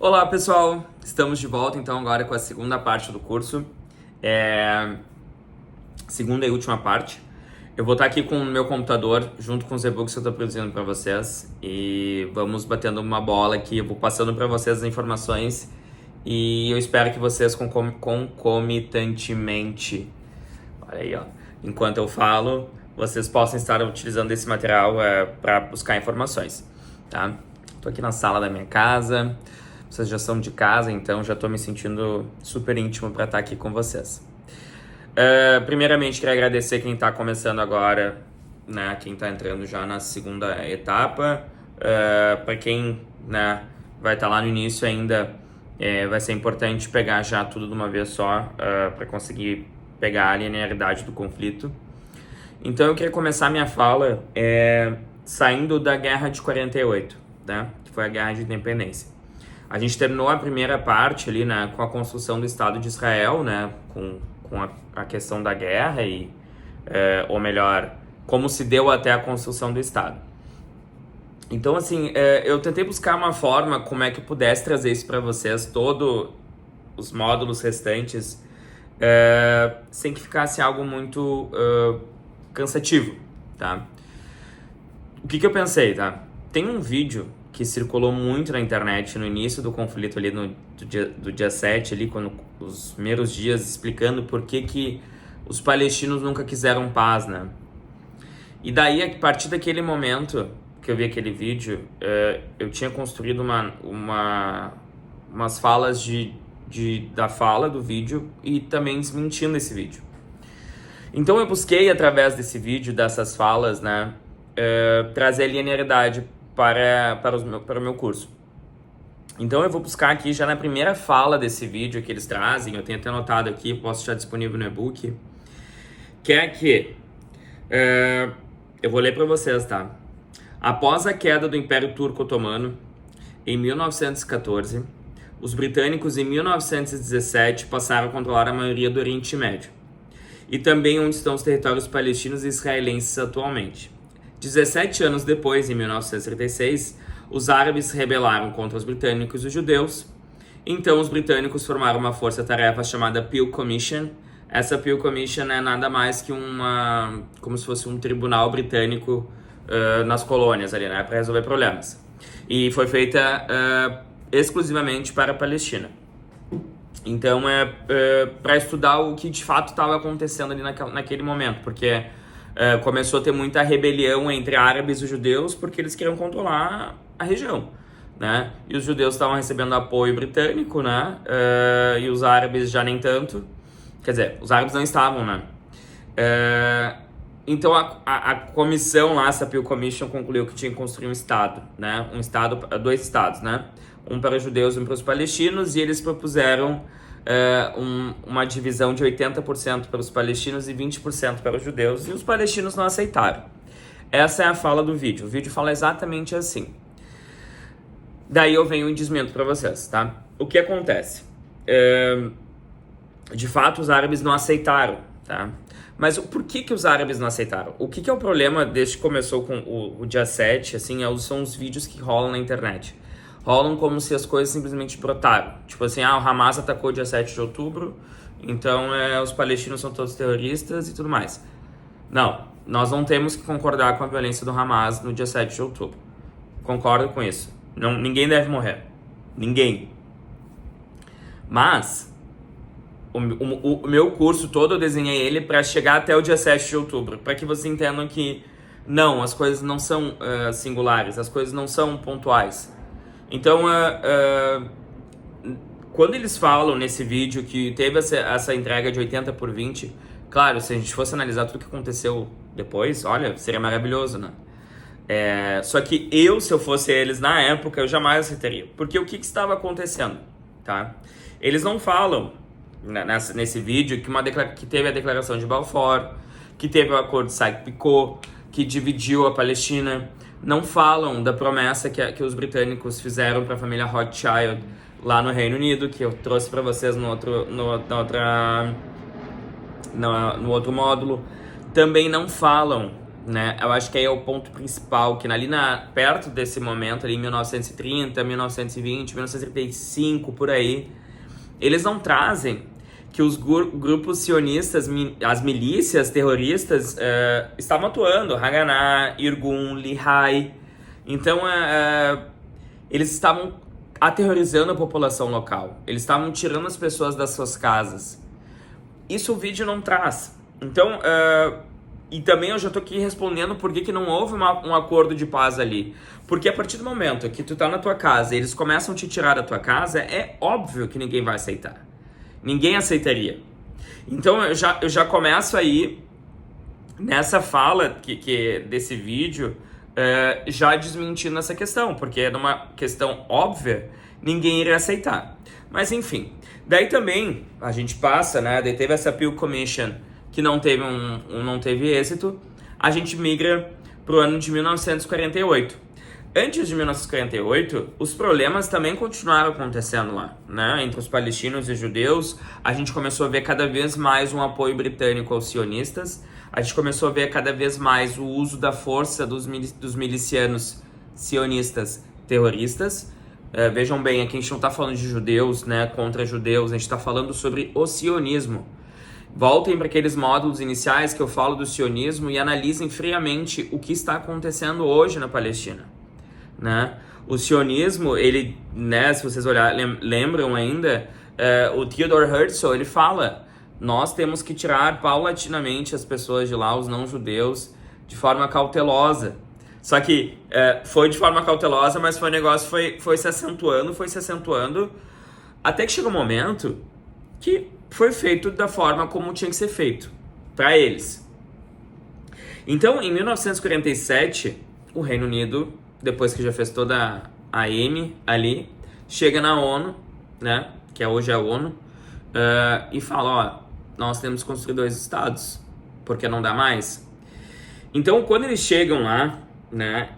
Olá pessoal, estamos de volta então agora com a segunda parte do curso, segunda e última parte. Eu vou estar aqui com o meu computador junto com os e-books que eu estou produzindo para vocês e vamos batendo uma bola aqui, eu vou passando para vocês as informações e eu espero que vocês concomitantemente, olha aí ó, enquanto eu falo, vocês possam estar utilizando esse material para buscar informações, tá? Estou aqui na sala da minha casa. Vocês já são de casa, então já estou me sentindo super íntimo para estar aqui com vocês. Primeiramente, quero agradecer quem está começando agora, né, quem está entrando já na segunda etapa. Para quem, né, vai estar lá no início ainda, vai ser importante pegar já tudo de uma vez só para conseguir pegar a linearidade do conflito. Então eu queria começar minha fala saindo da Guerra de 48, né, que foi a Guerra de Independência. A gente terminou a primeira parte ali, né, com a construção do Estado de Israel, né, com a questão da guerra ou melhor, como se deu até a construção do Estado. Então, assim, eu tentei buscar uma forma como é que eu pudesse trazer isso para vocês, todos os módulos restantes, sem que ficasse algo muito cansativo, tá? O que eu pensei, tá? Tem um vídeo que circulou muito na internet no início do conflito ali do dia 7, ali, quando os primeiros dias, explicando por que os palestinos nunca quiseram paz, né? E daí, a partir daquele momento que eu vi aquele vídeo, eu tinha construído umas falas da fala do vídeo e também desmentindo esse vídeo. Então eu busquei, através desse vídeo, dessas falas, né, trazer linearidade para o meu curso. Então eu vou buscar aqui já na primeira fala desse vídeo que eles trazem, eu tenho até anotado aqui, posso estar disponível no e-book, que é que eu vou ler para vocês, tá? Após a queda do Império Turco Otomano, em 1914, os britânicos em 1917 passaram a controlar a maioria do Oriente Médio, e também onde estão os territórios palestinos e israelenses atualmente. 17 anos depois, em 1936, os árabes se rebelaram contra os britânicos e os judeus. Então, os britânicos formaram uma força-tarefa chamada Peel Commission. Essa Peel Commission é nada mais que como se fosse um tribunal britânico nas colônias ali, né, para resolver problemas. E foi feita exclusivamente para a Palestina. Então, para estudar o que de fato estava acontecendo ali naquele momento, porque começou a ter muita rebelião entre árabes e judeus porque eles queriam controlar a região, né? E os judeus estavam recebendo apoio britânico, né? E os árabes já nem tanto. Quer dizer, os árabes não estavam, né? Então a comissão lá, essa Peel Commission, concluiu que tinha que construir um estado, né? Dois estados, né? Um para os judeus e um para os palestinos, e eles propuseram uma divisão de 80% para os palestinos e 20% para os judeus, e os palestinos não aceitaram. Essa é a fala do vídeo. O vídeo fala exatamente assim. Daí eu venho e desmento para vocês, tá? O que acontece? De fato, os árabes não aceitaram, tá? Mas por que os árabes não aceitaram? O que é o problema desde que começou com o dia 7, assim, são os vídeos que rolam na internet. Rolam como se as coisas simplesmente brotaram. Tipo assim, o Hamas atacou dia 7 de outubro, então os palestinos são todos terroristas e tudo mais. Não, nós não temos que concordar com a violência do Hamas no dia 7 de outubro. Concordo com isso. Não, ninguém deve morrer. Ninguém. Mas, o meu curso todo eu desenhei ele para chegar até o dia 7 de outubro, para que vocês entendam que não, as coisas não são singulares, as coisas não são pontuais. Então, quando eles falam nesse vídeo que teve essa entrega de 80/20, claro, se a gente fosse analisar tudo o que aconteceu depois, olha, seria maravilhoso, né? Só que se eu fosse eles na época, eu jamais aceitaria. Porque o que estava acontecendo, tá? Eles não falam nesse vídeo que teve a declaração de Balfour, que teve o acordo de Sykes-Picot, que dividiu a Palestina. Não falam da promessa que os britânicos fizeram para a família Rothschild lá no Reino Unido, que eu trouxe para vocês no outro módulo. Também não falam né? Eu acho que aí é o ponto principal, que ali perto desse momento, ali em 1930, 1920, 1935, por aí, eles não trazem que os grupos sionistas, as milícias terroristas, estavam atuando, Haganah, Irgun, Lehigh. Então, eles estavam aterrorizando a população local. Eles estavam tirando as pessoas das suas casas. Isso o vídeo não traz. Então, e também eu já tô aqui respondendo por que não houve um acordo de paz ali. Porque a partir do momento que tu tá na tua casa e eles começam a te tirar da tua casa, é óbvio que ninguém vai aceitar. Ninguém aceitaria. Então eu já começo aí, nessa fala desse vídeo, já desmentindo essa questão, porque numa questão óbvia, ninguém iria aceitar. Mas enfim, daí também a gente passa, né? Daí teve essa Peel Commission que não teve êxito, a gente migra para o ano de 1948. Antes de 1948, os problemas também continuaram acontecendo lá, né? Entre os palestinos e judeus, a gente começou a ver cada vez mais um apoio britânico aos sionistas, a gente começou a ver cada vez mais o uso da força dos milicianos sionistas terroristas. Vejam bem, aqui a gente não está falando de judeus, né, contra judeus, a gente está falando sobre o sionismo. Voltem para aqueles módulos iniciais que eu falo do sionismo e analisem friamente o que está acontecendo hoje na Palestina, né? O sionismo, ele, né, se vocês lembram ainda, o Theodor Herzl, ele fala: nós temos que tirar paulatinamente as pessoas de lá, os não-judeus, de forma cautelosa. Só que foi de forma cautelosa, mas o negócio foi se acentuando, até que chegou um momento que foi feito da forma como tinha que ser feito, para eles. Então, em 1947, o Reino Unido, depois que já fez toda a M ali, chega na ONU, né, que hoje é a ONU, e fala: ó, nós temos que construir 2 estados, porque não dá mais. Então, quando eles chegam lá, né,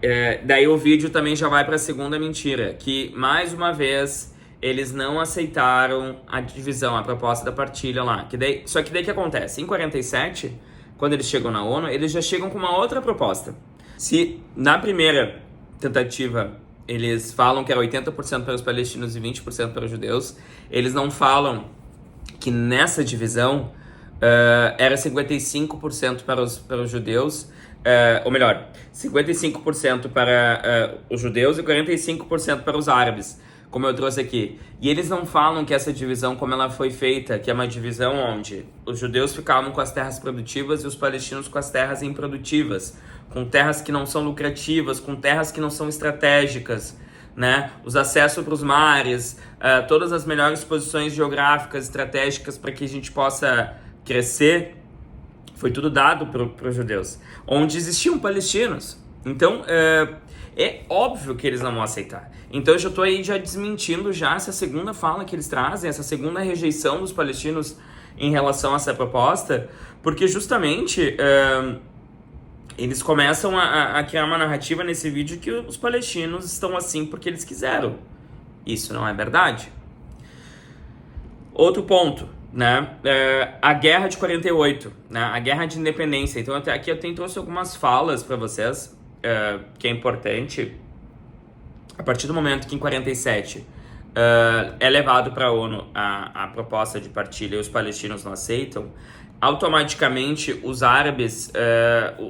daí o vídeo também já vai para a segunda mentira, que, mais uma vez, eles não aceitaram a divisão, a proposta da partilha lá. Só que daí que acontece? Em 47, quando eles chegam na ONU, eles já chegam com uma outra proposta. Se na primeira tentativa eles falam que era 80% para os palestinos e 20% para os judeus, eles não falam que nessa divisão era 55% para os judeus, ou melhor, 55% para os judeus e 45% para os árabes, como eu trouxe aqui. E eles não falam que essa divisão, como ela foi feita, que é uma divisão onde os judeus ficavam com as terras produtivas e os palestinos com as terras improdutivas, com terras que não são lucrativas, com terras que não são estratégicas, né? Os acessos para os mares, todas as melhores posições geográficas, estratégicas para que a gente possa crescer, foi tudo dado para os judeus, onde existiam palestinos. Então, é óbvio que eles não vão aceitar. Então eu já estou aí desmentindo essa segunda fala que eles trazem, essa segunda rejeição dos palestinos em relação a essa proposta, porque justamente eles começam a criar uma narrativa nesse vídeo que os palestinos estão assim porque eles quiseram. Isso não é verdade. Outro ponto, né? A Guerra de 48, né? A Guerra de Independência. Então até aqui eu trouxe algumas falas para vocês, que é importante. A partir do momento que em 47 é levado para a ONU a proposta de partilha e os palestinos não aceitam, automaticamente os árabes,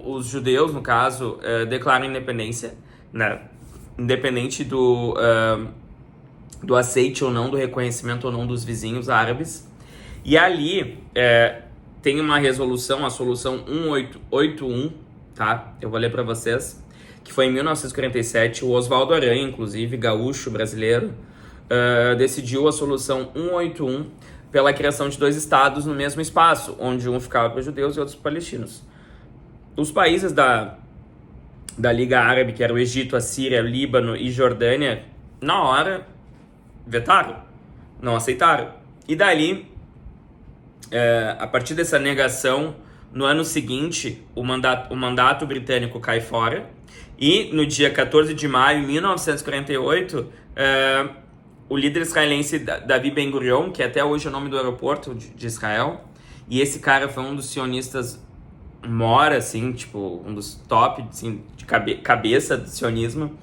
os judeus no caso, declaram independência, né? Independente do aceite ou não, do reconhecimento ou não dos vizinhos árabes. E ali tem uma resolução, a solução 1881, tá? Eu vou ler para vocês, que foi em 1947, o Oswaldo Aranha, inclusive, gaúcho brasileiro, decidiu a solução 181 pela criação de 2 estados no mesmo espaço, onde um ficava para os judeus e outros para os palestinos. Os países da Liga Árabe, que era o Egito, a Síria, Líbano e Jordânia, na hora, vetaram, não aceitaram. E dali, a partir dessa negação, no ano seguinte, o mandato britânico cai fora. E no dia 14 de maio de 1948, o líder israelense Davi Ben-Gurion, que até hoje é o nome do aeroporto de Israel, e esse cara foi um dos sionistas mora, assim, tipo, um dos top, assim, de cabeça do sionismo,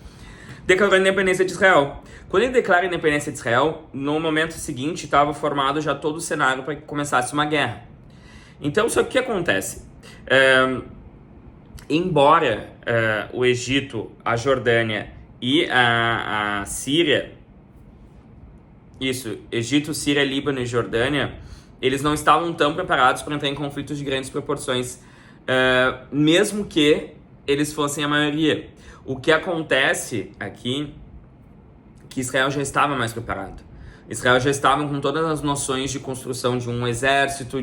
declarou a independência de Israel. Quando ele declara a independência de Israel, no momento seguinte estava formado já todo o cenário para que começasse uma guerra. Então, só que o que acontece? Embora o Egito, a Jordânia e a Síria, Egito, Síria, Líbano e Jordânia, eles não estavam tão preparados para entrar em conflitos de grandes proporções, mesmo que eles fossem a maioria. O que acontece aqui é que Israel já estava mais preparado. Israel já estava com todas as noções de construção de um exército,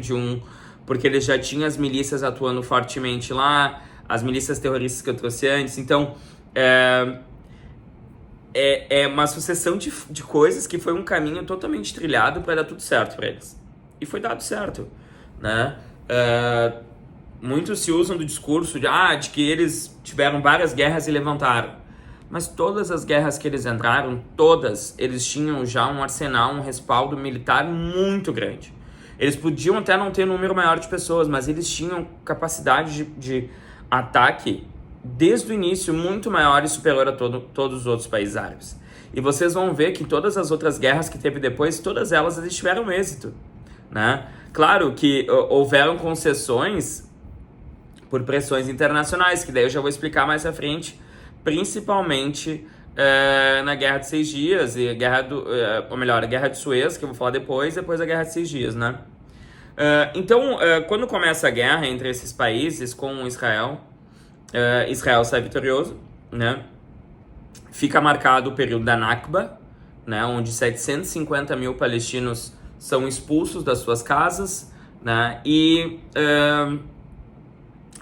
porque eles já tinham as milícias atuando fortemente lá, as milícias terroristas que eu trouxe antes. Então, é uma sucessão de coisas que foi um caminho totalmente trilhado para dar tudo certo para eles. E foi dado certo, né? Muitos se usam do discurso de que eles tiveram várias guerras e levantaram. Mas todas as guerras que eles entraram, eles tinham já um arsenal, um respaldo militar muito grande. Eles podiam até não ter um número maior de pessoas, mas eles tinham capacidade de ataque desde o início muito maior e superior a todos os outros países árabes. E vocês vão ver que todas as outras guerras que teve depois, todas elas tiveram êxito, né? Claro que houveram concessões por pressões internacionais, que daí eu já vou explicar mais à frente, principalmente na Guerra de 6 Dias, e a Guerra de Suez, que eu vou falar depois a Guerra de 6 Dias, né? Então, quando começa a guerra entre esses países com Israel, Israel sai vitorioso, né? Fica marcado o período da Nakba, né? Onde 750 mil palestinos são expulsos das suas casas, né? E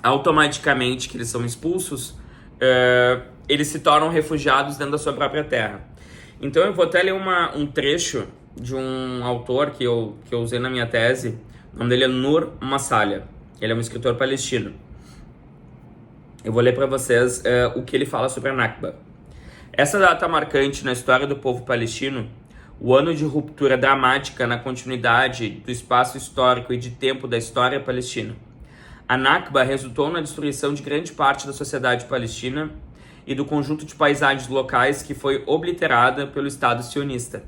automaticamente que eles são expulsos, eles se tornam refugiados dentro da sua própria terra. Então eu vou até ler um trecho de um autor que eu usei na minha tese. O nome dele é Nur Massalia. Ele é um escritor palestino. Eu vou ler para vocês o que ele fala sobre a Nakba. Essa data marcante na história do povo palestino, o ano de ruptura dramática na continuidade do espaço histórico e de tempo da história palestina. A Nakba resultou na destruição de grande parte da sociedade palestina e do conjunto de paisagens locais que foi obliterada pelo Estado sionista.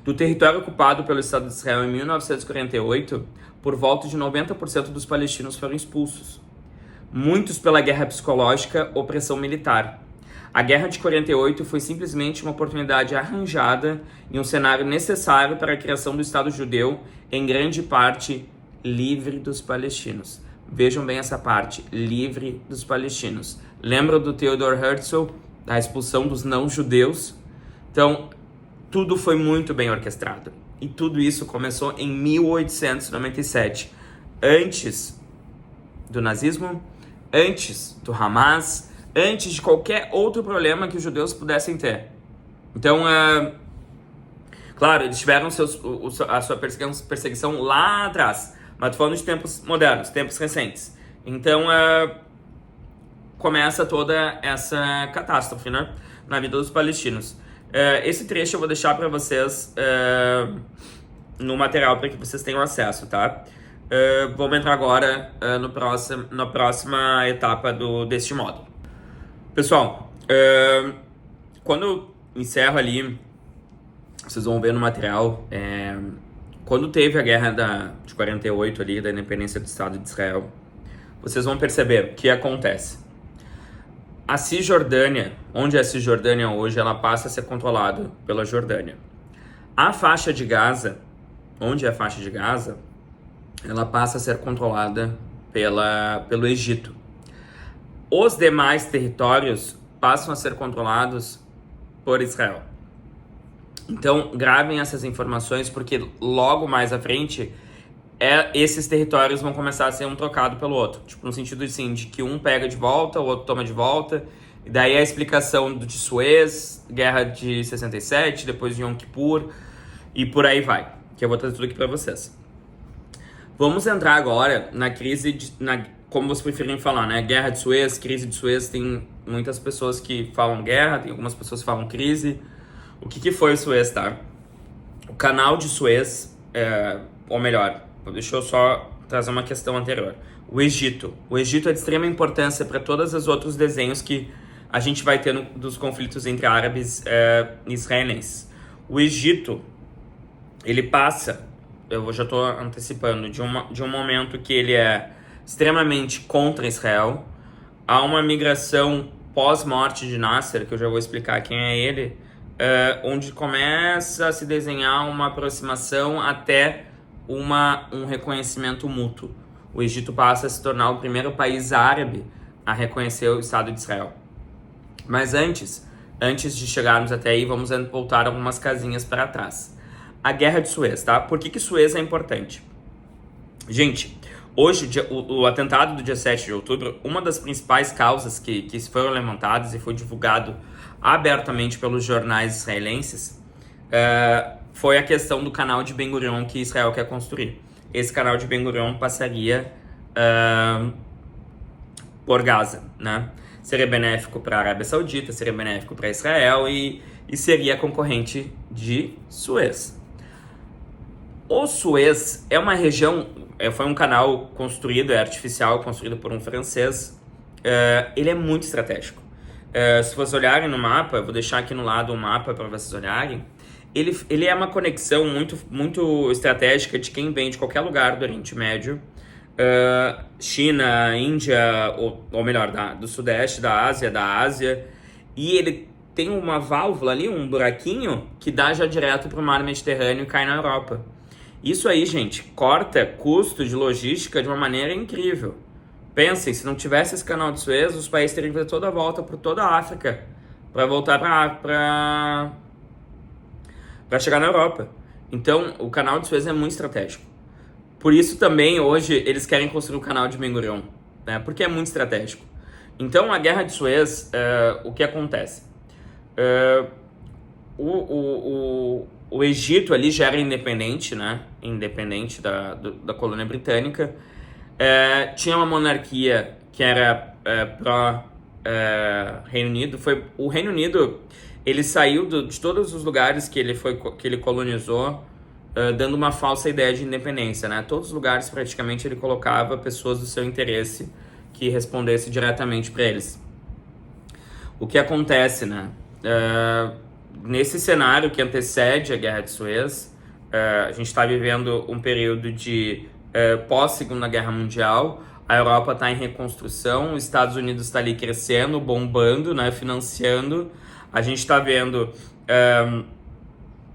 Do território ocupado pelo Estado de Israel em 1948, por volta de 90% dos palestinos foram expulsos. Muitos pela guerra psicológica ou pressão militar. A Guerra de 48 foi simplesmente uma oportunidade arranjada e um cenário necessário para a criação do Estado judeu, em grande parte livre dos palestinos. Vejam bem essa parte, livre dos palestinos. Lembram do Theodor Herzl, da expulsão dos não-judeus? Então, tudo foi muito bem orquestrado. E tudo isso começou em 1897, antes do nazismo, antes do Hamas, antes de qualquer outro problema que os judeus pudessem ter. Então, claro, eles tiveram a sua perseguição lá atrás, mas tô falando de tempos modernos, tempos recentes. Então, começa toda essa catástrofe, né, na vida dos palestinos. Esse trecho eu vou deixar para vocês no material para que vocês tenham acesso, tá? Vamos entrar agora na próxima etapa deste módulo. Pessoal, quando eu encerro ali, vocês vão ver no material, quando teve a guerra de 48 ali, da independência do Estado de Israel, vocês vão perceber o que acontece. A Cisjordânia, onde é a Cisjordânia hoje, ela passa a ser controlada pela Jordânia. A faixa de Gaza, onde é a faixa de Gaza, ela passa a ser controlada pelo Egito. Os demais territórios passam a ser controlados por Israel. Então, gravem essas informações, porque logo mais à frente, esses territórios vão começar a ser um trocado pelo outro. Tipo, no sentido assim, de que um pega de volta, o outro toma de volta. E daí a explicação de Suez, Guerra de 67, depois de Yom Kippur, e por aí vai. Que eu vou trazer tudo aqui para vocês. Vamos entrar agora na crise, como vocês preferem falar, né? Guerra de Suez, crise de Suez, tem muitas pessoas que falam guerra, tem algumas pessoas que falam crise. O que foi o Suez, tá? O canal de Suez, ou melhor, deixa eu só trazer uma questão anterior. O Egito. O Egito é de extrema importância para todos os outros desenhos que a gente vai ter dos conflitos entre árabes e israelenses. O Egito, ele passa, eu já estou antecipando, de um momento que ele é extremamente contra Israel, a uma migração pós-morte de Nasser, que eu já vou explicar quem é ele, onde começa a se desenhar uma aproximação até um reconhecimento mútuo. O Egito passa a se tornar o primeiro país árabe a reconhecer o Estado de Israel. Mas antes de chegarmos até aí, vamos voltar algumas casinhas para trás. A Guerra de Suez, tá? Por que Suez é importante? Gente, hoje, o atentado do dia 7 de outubro, uma das principais causas que foram levantadas e foi divulgado abertamente pelos jornais israelenses foi a questão do canal de Ben Gurion que Israel quer construir. Esse canal de Ben Gurion passaria por Gaza, né? Seria benéfico para a Arábia Saudita, seria benéfico para Israel e seria concorrente de Suez. O Suez é uma região, foi um canal construído, é artificial, construído por um francês. Ele é muito estratégico. Se vocês olharem no mapa, eu vou deixar aqui no lado um mapa para vocês olharem, ele é uma conexão muito, muito estratégica de quem vem de qualquer lugar do Oriente Médio, China, Índia, ou melhor, do Sudeste, da Ásia, e ele tem uma válvula ali, um buraquinho, que dá já direto para o mar Mediterrâneo e cai na Europa. Isso aí, gente, corta custo de logística de uma maneira incrível. Pensem, se não tivesse esse canal de Suez, os países teriam que fazer toda a volta por toda a África para voltar para chegar na Europa. Então, o canal de Suez é muito estratégico. Por isso também, hoje, eles querem construir o canal de Ben Gurion, né? Porque é muito estratégico. Então, a Guerra de Suez, o que acontece? O Egito ali já era independente, né? Independente da colônia britânica. Tinha uma monarquia que era pró-Reino Unido. O Reino Unido, ele saiu de todos os lugares que ele colonizou, dando uma falsa ideia de independência, né? Todos os lugares, praticamente, ele colocava pessoas do seu interesse que respondesse diretamente para eles. O que acontece, né? Nesse cenário que antecede a Guerra de Suez, a gente está vivendo um período de pós-Segunda Guerra Mundial, a Europa está em reconstrução, os Estados Unidos está ali crescendo, bombando, né, financiando, a gente está vendo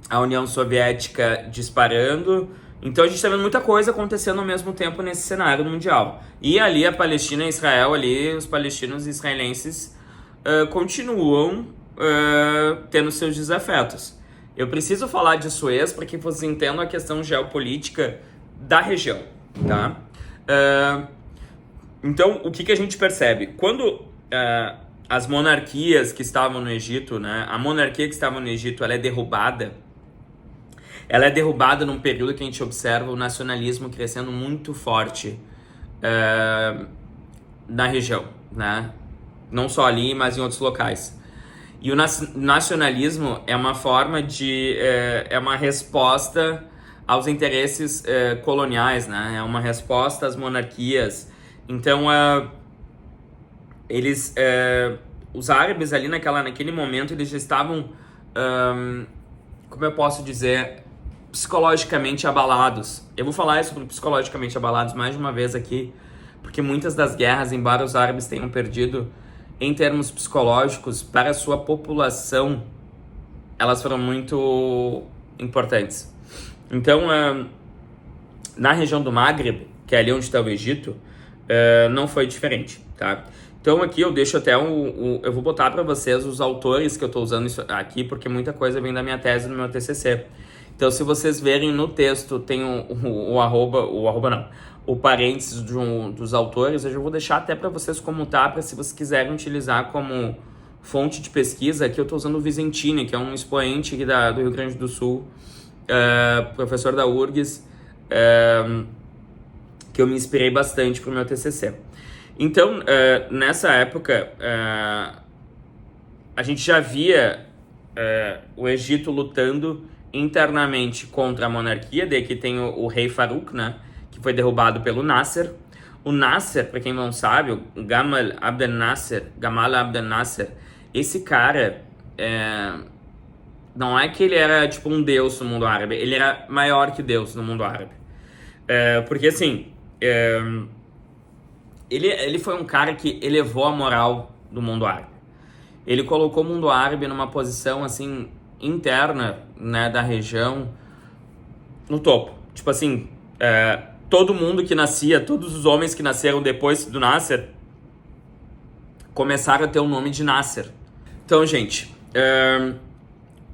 a União Soviética disparando, então a gente está vendo muita coisa acontecendo ao mesmo tempo nesse cenário mundial. E ali a Palestina e Israel, ali os palestinos e israelenses continuam tendo seus desafetos. Eu preciso falar de Suez para que vocês entendam a questão geopolítica da região, tá? Então, o que a gente percebe? Quando as monarquias que estavam no Egito, né, a monarquia que estava no Egito, ela é derrubada num período que a gente observa o nacionalismo crescendo muito forte na região, né? Não só ali, mas em outros locais. E o nacionalismo é uma forma é uma resposta aos interesses coloniais, né? É uma resposta às monarquias. Então, os árabes ali naquele momento, eles já estavam, como eu posso dizer, psicologicamente abalados. Eu vou falar sobre psicologicamente abalados mais de uma vez aqui, porque muitas das guerras, embora os árabes tenham perdido em termos psicológicos, para a sua população, elas foram muito importantes. Então, na região do Maghreb, que é ali onde está o Egito, não foi diferente, tá? Então aqui eu deixo até eu vou botar para vocês os autores que eu estou usando isso aqui, porque muita coisa vem da minha tese no meu TCC. Então, se vocês verem no texto, tem o parênteses dos autores, eu já vou deixar até para vocês como tá, para se vocês quiserem utilizar como fonte de pesquisa. Aqui eu estou usando o Vicentini, que é um expoente aqui do Rio Grande do Sul, professor da URGS, que eu me inspirei bastante para o meu TCC. Então, nessa época, a gente já via o Egito lutando internamente contra a monarquia. Daí que tem o rei Farouk, né, que foi derrubado pelo Nasser. O Nasser, para quem não sabe, o Gamal Abdel Nasser, esse cara, não é que ele era tipo um deus no mundo árabe, ele era maior que Deus no mundo árabe. Porque assim, ele foi um cara que elevou a moral do mundo árabe. Ele colocou o mundo árabe numa posição assim interna, né, da região no topo. Tipo assim, todo mundo que nascia, todos os homens que nasceram depois do Nasser começaram a ter o nome de Nasser. Então, gente,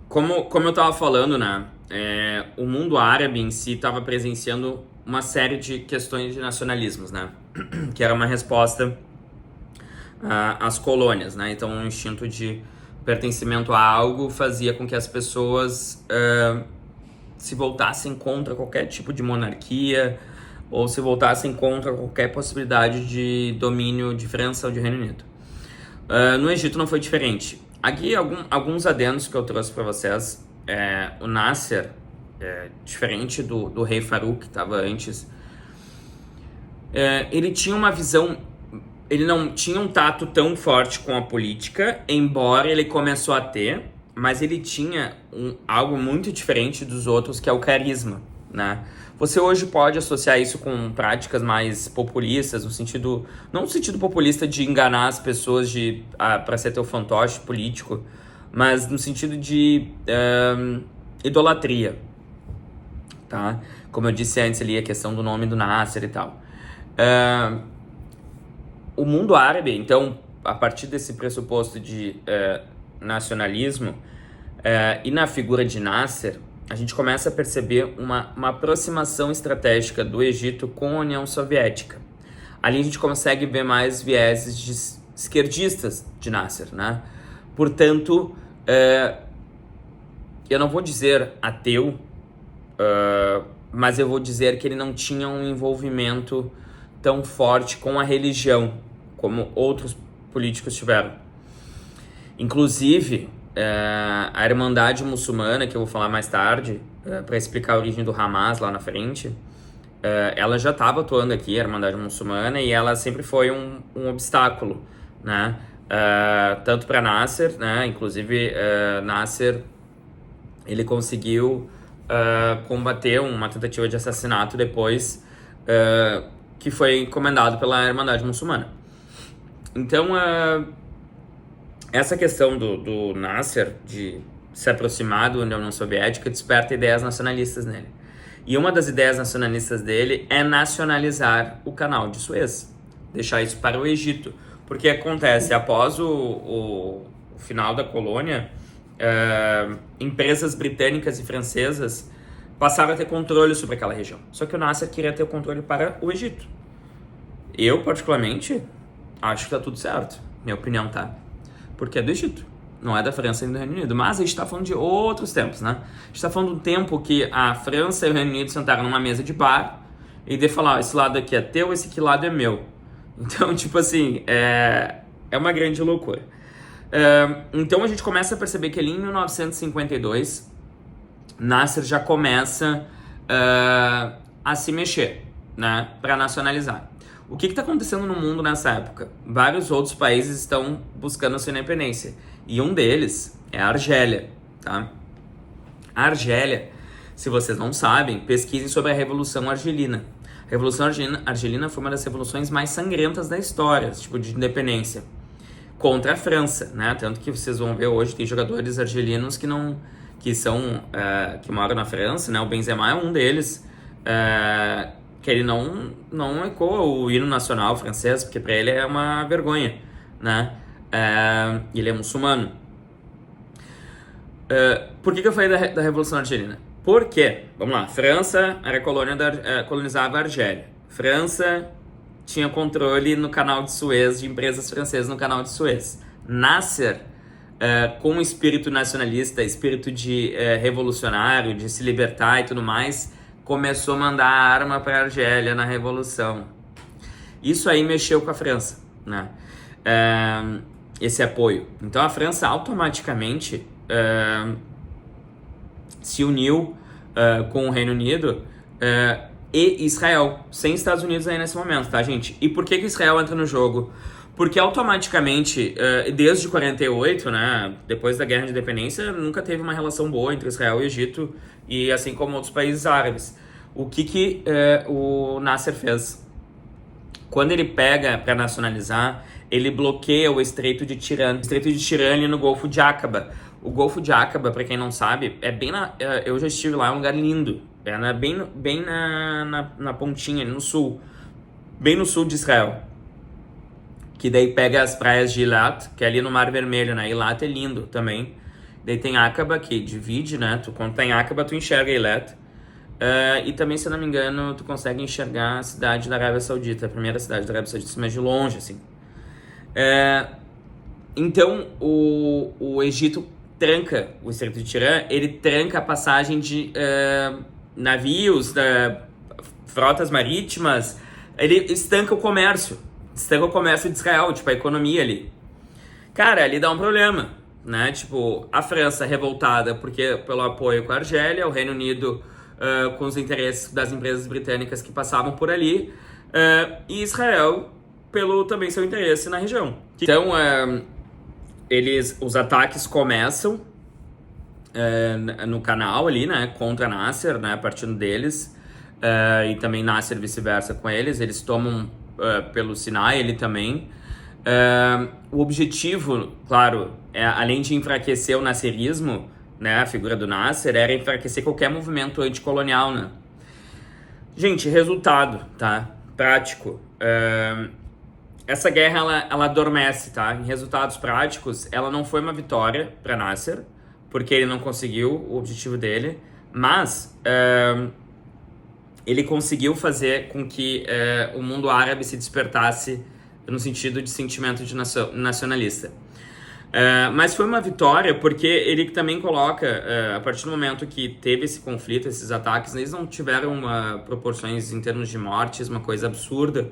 como eu estava falando, né, o mundo árabe em si estava presenciando uma série de questões de nacionalismos, né, que era uma resposta às colônias, né, então um instinto de pertencimento a algo fazia com que as pessoas se voltassem contra qualquer tipo de monarquia ou se voltassem contra qualquer possibilidade de domínio de França ou de Reino Unido. No Egito não foi diferente. Aqui alguns adendos que eu trouxe para vocês. O Nasser, diferente do rei Farouk que estava antes, ele tinha uma visão, ele não tinha um tato tão forte com a política, embora ele começou a ter, mas ele tinha algo muito diferente dos outros, que é o carisma, né? Você hoje pode associar isso com práticas mais populistas, no sentido, não no sentido populista de enganar as pessoas para ser teu fantoche político, mas no sentido de idolatria, tá? Como eu disse antes ali, a questão do nome do Nasser e tal. O mundo árabe, então, a partir desse pressuposto de nacionalismo e na figura de Nasser, a gente começa a perceber uma aproximação estratégica do Egito com a União Soviética. Ali a gente consegue ver mais vieses esquerdistas de Nasser, né? Portanto, eu não vou dizer ateu, mas eu vou dizer que ele não tinha um envolvimento tão forte com a religião, como outros políticos tiveram. Inclusive, a Irmandade Muçulmana, que eu vou falar mais tarde, para explicar a origem do Hamas lá na frente, ela já estava atuando aqui, a Irmandade Muçulmana, e ela sempre foi um obstáculo, né? Tanto para Nasser, né? Inclusive, Nasser, ele conseguiu combater uma tentativa de assassinato depois, que foi encomendado pela Irmandade Muçulmana. Então, essa questão do Nasser de se aproximar da União Soviética desperta ideias nacionalistas nele. E uma das ideias nacionalistas dele é nacionalizar o Canal de Suez, deixar isso para o Egito. Porque acontece, após o final da colônia, empresas britânicas e francesas passaram a ter controle sobre aquela região. Só que o Nasser queria ter o controle para o Egito. Eu, particularmente, acho que tá tudo certo. Minha opinião, tá? Porque é do Egito, não é da França e do Reino Unido. Mas a gente está falando de outros tempos, né? A gente está falando de um tempo que a França e o Reino Unido sentaram numa mesa de bar e de falar, esse lado aqui é teu, esse aqui lado é meu. Então, tipo assim, é uma grande loucura. Então a gente começa a perceber que ali em 1952, Nasser já começa a se mexer, né? Para nacionalizar. O que está acontecendo no mundo nessa época? Vários outros países estão buscando a sua independência. E um deles é a Argélia, tá? A Argélia, se vocês não sabem, pesquisem sobre a Revolução Argelina. A Revolução Argelina foi uma das revoluções mais sangrentas da história, tipo de independência, contra a França, né? Tanto que vocês vão ver hoje, tem jogadores argelinos que moram na França, né? O Benzema é um deles, que ele não ecoa o hino nacional francês, porque para ele é uma vergonha, né? Ele é muçulmano. Por que eu falei da Revolução Argelina? Porque, vamos lá, França era colonizava a Argélia. França tinha controle no canal de Suez, de empresas francesas no canal de Suez. Nasser, com um espírito nacionalista, espírito de revolucionário, de se libertar e tudo mais, começou a mandar arma para a Argélia na Revolução. Isso aí mexeu com a França, né? Esse apoio. Então a França automaticamente se uniu com o Reino Unido e Israel, sem Estados Unidos aí nesse momento, tá, gente? E por que Israel entra no jogo? Porque automaticamente, desde 48, né, depois da Guerra de Independência, nunca teve uma relação boa entre Israel e Egito, e assim como outros países árabes. O que o Nasser fez? Quando ele pega para nacionalizar, ele bloqueia o Estreito de Tirana. O Estreito de Tirana ali no Golfo de Aqaba. O Golfo de Aqaba, para quem não sabe, é bem eu já estive lá, é um lugar lindo. É bem na pontinha, no sul. Bem no sul de Israel. Que daí pega as praias de Eilat, que é ali no Mar Vermelho, né? Eilat é lindo também. Daí tem Aqaba, que divide, né? Quando tá em Aqaba, tu enxerga Eilat. E também, se eu não me engano, tu consegue enxergar a cidade da Arábia Saudita, a primeira cidade da Arábia Saudita, mas de longe, assim. Então, o Egito tranca o Estreito de Tirã, ele tranca a passagem de navios, frotas marítimas, ele estanca o comércio de Israel, tipo, a economia ali. Cara, ali dá um problema, né? Tipo, a França revoltada pelo apoio com a Argélia, o Reino Unido com os interesses das empresas britânicas que passavam por ali, e Israel pelo também seu interesse na região. Então, os ataques começam no canal ali, né, contra Nasser, né, partindo deles, e também Nasser vice-versa com eles. Eles tomam pelo Sinai, ele também. O objetivo, claro, além de enfraquecer o nasserismo, né, a figura do Nasser, era enfraquecer qualquer movimento anticolonial, né? Gente, resultado, tá? Prático. Essa guerra, ela adormece, tá? Em resultados práticos, ela não foi uma vitória para Nasser, porque ele não conseguiu o objetivo dele, mas ele conseguiu fazer com que o mundo árabe se despertasse no sentido de sentimento de nacionalista. Mas foi uma vitória porque ele também coloca, a partir do momento que teve esse conflito, esses ataques, eles não tiveram proporções em termos de mortes, uma coisa absurda,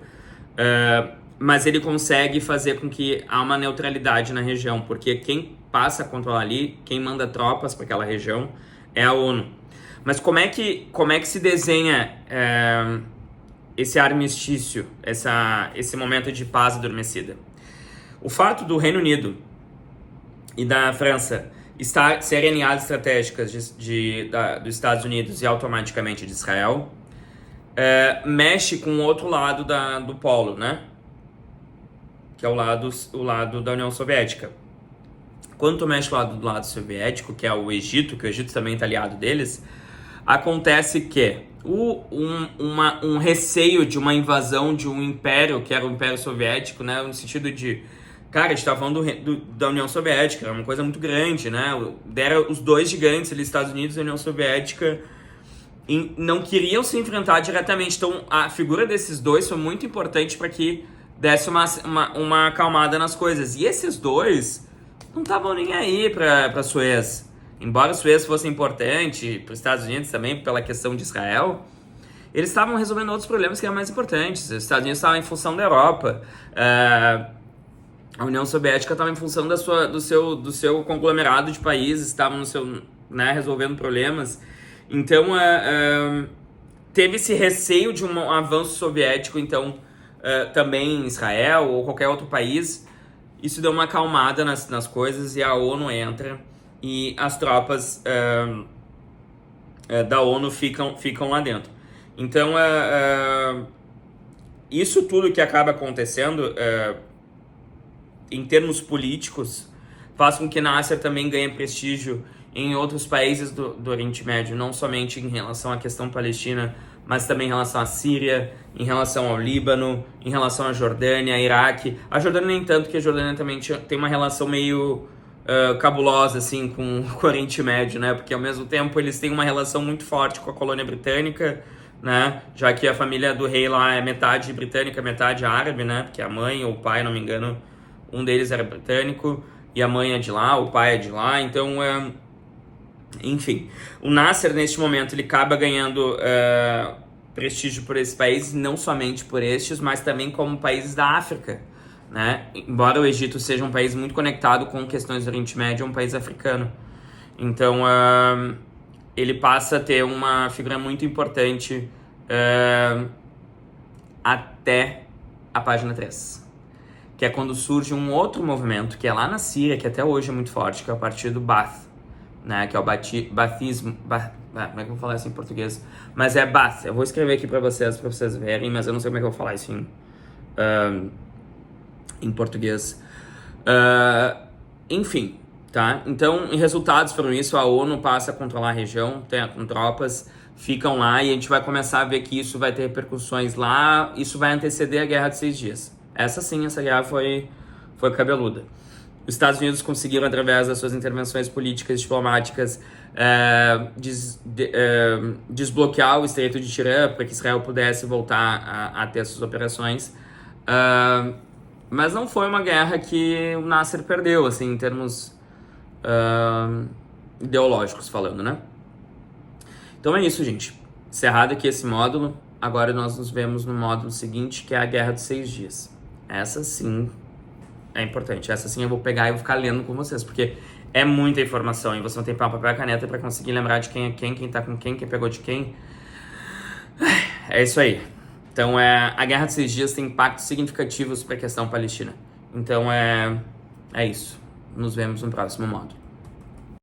mas ele consegue fazer com que há uma neutralidade na região, porque quem passa a controlar ali, quem manda tropas para aquela região é a ONU. Mas como é que se desenha esse armistício, esse momento de paz adormecida? O fato do Reino Unido e da França serem aliadas estratégicas dos Estados Unidos e automaticamente de Israel, mexe com o outro lado do polo, né? Que é o lado da União Soviética. Quando tu mexe do lado soviético, que é o Egito, que o Egito também está aliado deles, acontece que um receio de uma invasão de um império, que era o Império Soviético, né? No sentido de, cara, a gente tá falando da União Soviética, é uma coisa muito grande, né? Deram os dois gigantes ali, Estados Unidos e União Soviética, não queriam se enfrentar diretamente. Então, a figura desses dois foi muito importante para que desse uma acalmada nas coisas. E esses dois não estavam nem aí para Suez. Embora Suez fosse importante para os Estados Unidos também, pela questão de Israel, eles estavam resolvendo outros problemas que eram mais importantes. Os Estados Unidos estavam em função da Europa. A União Soviética estava em função do seu conglomerado de países, estavam né, resolvendo problemas. Então, teve esse receio de um avanço soviético, então, também em Israel ou qualquer outro país. Isso deu uma acalmada nas coisas e a ONU entra e as tropas da ONU ficam lá dentro. Então, isso tudo que acaba acontecendo em termos políticos faz com que Nasser também ganhe prestígio em outros países do Oriente Médio, não somente em relação à questão palestina, mas também em relação à Síria, em relação ao Líbano, em relação à Jordânia, Iraque. A Jordânia nem tanto, porque a Jordânia também tem uma relação meio cabulosa assim, com o Oriente Médio, né? Porque ao mesmo tempo eles têm uma relação muito forte com a colônia britânica, né? Já que a família do rei lá é metade britânica, metade árabe, né? Porque a mãe ou o pai, não me engano, um deles era britânico e a mãe é de lá, o pai é de lá. Então, enfim, o Nasser neste momento ele acaba ganhando prestígio por esses países, não somente por estes, mas também como países da África, né? Embora o Egito seja um país muito conectado com questões do Oriente Médio, é um país africano. Então, ele passa a ter uma figura muito importante até a página 3, que é quando surge um outro movimento, que é lá na Síria, que até hoje é muito forte, que é o partido Baath, né, que é o Baathismo, como é que eu vou falar isso em português? Mas é Baath, eu vou escrever aqui para vocês verem, mas eu não sei como é que eu vou falar isso em português. Enfim, tá? Então, resultados foram isso, a ONU passa a controlar a região, com tropas, ficam lá e a gente vai começar a ver que isso vai ter repercussões lá, isso vai anteceder a Guerra de 6 Dias. Essa guerra foi cabeluda. Os Estados Unidos conseguiram, através das suas intervenções políticas e diplomáticas, desbloquear o Estreito de Tirã para que Israel pudesse voltar a ter suas operações. Mas não foi uma guerra que o Nasser perdeu, assim, em termos ideológicos falando, né? Então é isso, gente. Encerrado aqui esse módulo. Agora nós nos vemos no módulo seguinte, que é a Guerra dos 6 Dias. Essa sim é importante. Essa sim eu vou pegar e vou ficar lendo com vocês, porque é muita informação e você não tem papel e caneta para conseguir lembrar de quem é quem tá com quem pegou de quem. É isso aí. Então, a Guerra dos 6 Dias tem impactos significativos para a questão palestina. Então, é isso. Nos vemos no próximo módulo.